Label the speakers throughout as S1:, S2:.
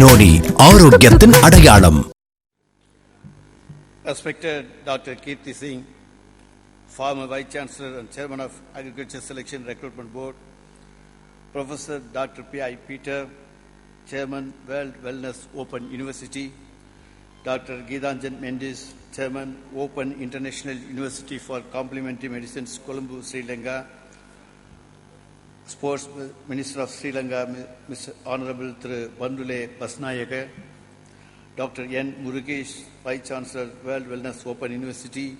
S1: நோடி ஆரோக்கியத்தின் அடையாளம்.
S2: Respected Dr. Kirti Singh, former Vice Chancellor and Chairman of Agriculture Selection Recruitment Board, Professor Dr. P.I. Peter, Chairman, World Wellness Open University, Dr. Geethanjan Mendes, Chairman, Open International University for Complementary Medicines, Colombo, Sri Lanka, Sports Minister of Sri Lanka, Mr. Honorable Thru Bandule Basnayaka, Dr. N. Murugesh, Vice Chancellor, World Wellness Open University,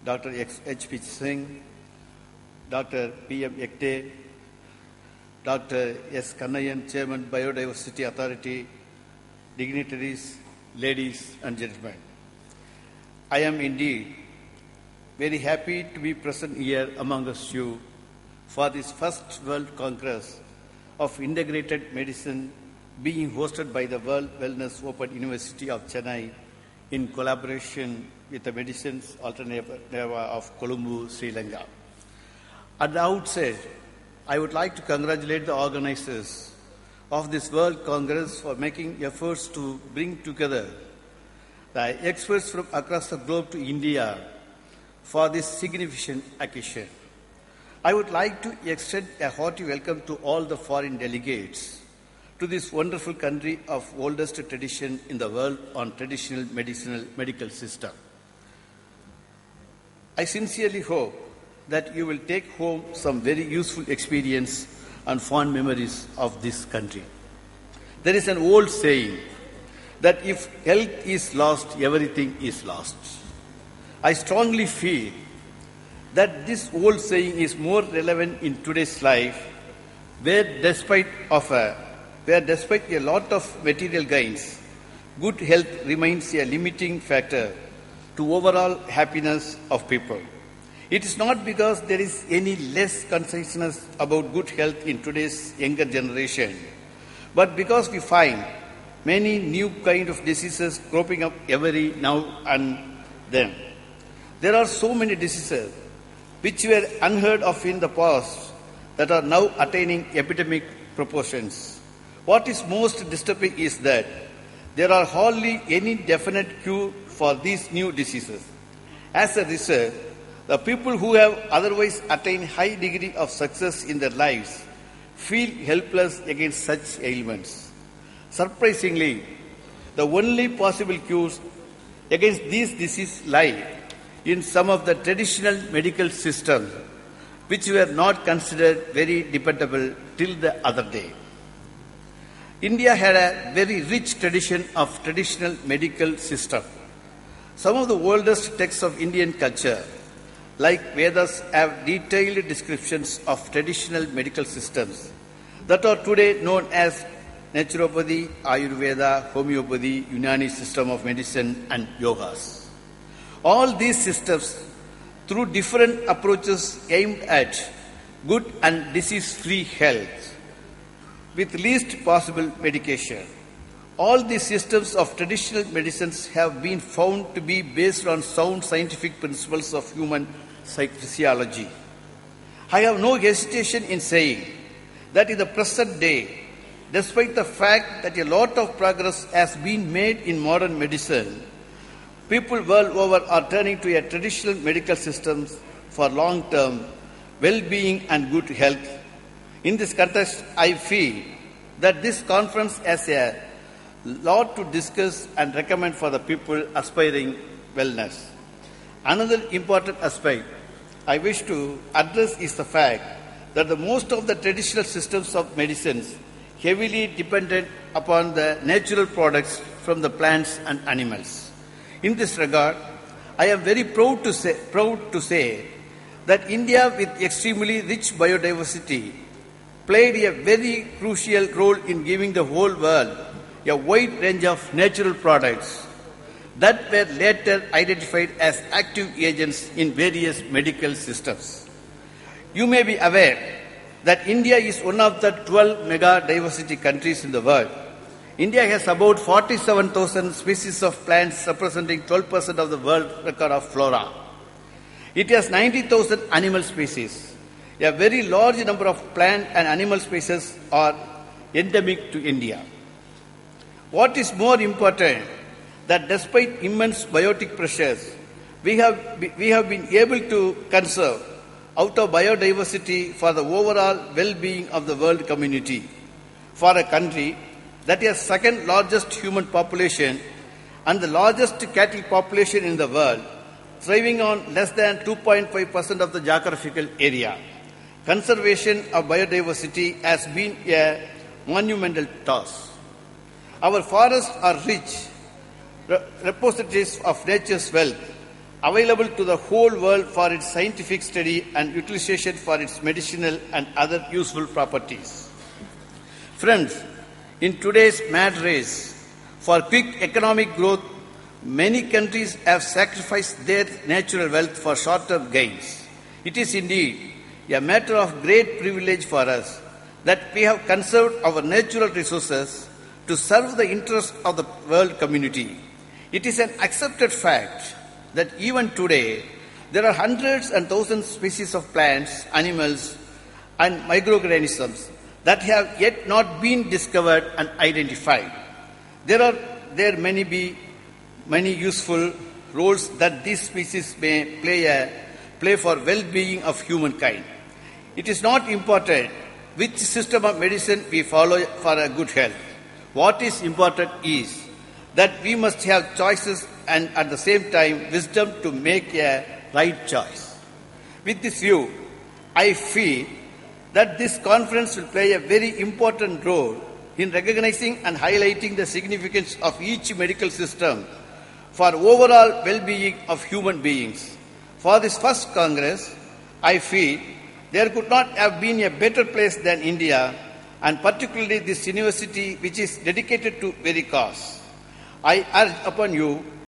S2: Dr. H.P. Singh, Dr. P.M. Ekte, Dr. S. Kannayan, Chairman, Biodiversity Authority, dignitaries, ladies and gentlemen. I am indeed very happy to be present here among you for this first World Congress of Integrated Medicine being hosted by the World Wellness Open University of Chennai in collaboration with the Medicines Alternative of Colombo, Sri Lanka. At the outset, I would like to congratulate the organizers of this World Congress for making efforts to bring together the experts from across the globe to India for this significant occasion. I would like to extend a hearty welcome to all the foreign delegates to this wonderful country of oldest tradition in the world on traditional medical system. I sincerely hope that you will take home some very useful experience and fond memories of this country. There is an old saying that if health is lost, everything is lost. I strongly feel that this old saying is more relevant in today's life, where despite a lot of material gains, good health remains a limiting factor to overall happiness of people. It is not because there is any less consciousness about good health in today's younger generation, but because we find many new kind of diseases cropping up every now and then. There are so many diseases which were unheard of in the past that are now attaining epidemic proportions. What is most disturbing is that there are hardly any definite cure for these new diseases. As a result, the people who have otherwise attained high degree of success in their lives feel helpless against such ailments. Surprisingly, the only possible cures against these diseases lie in some of the traditional medical systems which were not considered very dependable till the other day. India had a very rich tradition of traditional medical system. Some of the oldest texts of Indian culture, like Vedas, have detailed descriptions of traditional medical systems that are today known as naturopathy, Ayurveda, homeopathy, Unani system of medicine, and yogas. All these systems, through different approaches aimed at good and disease-free health, with least possible medication. All these systems of traditional medicines have been found to be based on sound scientific principles of human physiology. I have no hesitation in saying that in the present day, despite the fact that a lot of progress has been made in modern medicine, people world over are turning to a traditional medical systems for long-term well-being and good health. In this context, I feel that this conference has a lot to discuss and recommend for the people aspiring wellness. Another important aspect I wish to address is the fact that the most of the traditional systems of medicines heavily dependent upon the natural products from the plants and animals. In this regard, I am very proud to say that India, with extremely rich biodiversity, played a very crucial role in giving the whole world a wide range of natural products that were later identified as active agents in various medical systems. You may be aware that India is one of the 12 mega-diversity countries in the world. India has about 47,000 species of plants representing 12% of the world record of flora. It has 90,000 animal species. A very large number of plant and animal species are endemic to India. What is more important, that despite immense biotic pressures, we have been able to conserve out of biodiversity for the overall well-being of the world community. For a country that has second largest human population and the largest cattle population in the world, thriving on less than 2.5% of the geographical area, conservation of biodiversity has been a monumental task. Our forests are rich repositories of nature's wealth, available to the whole world for its scientific study and utilization for its medicinal and other useful properties. Friends, in today's mad race for quick economic growth, many countries have sacrificed their natural wealth for short-term gains. It is indeed a matter of great privilege for us that we have conserved our natural resources to serve the interests of the world community. It is an accepted fact that even today there are hundreds and thousands of species of plants, animals, and microorganisms that have yet not been discovered and identified. There may be many useful roles that these species may play for well-being of humankind. It is not important which system of medicine we follow for a good health. What is important is that we must have choices and at the same time wisdom to make a right choice. With this view, I feel that this conference will play a very important role in recognizing and highlighting the significance of each medical system for overall well-being of human beings. For this first Congress, I feel there could not have been a better place than India, and particularly this university which is dedicated to very cause. I urge upon you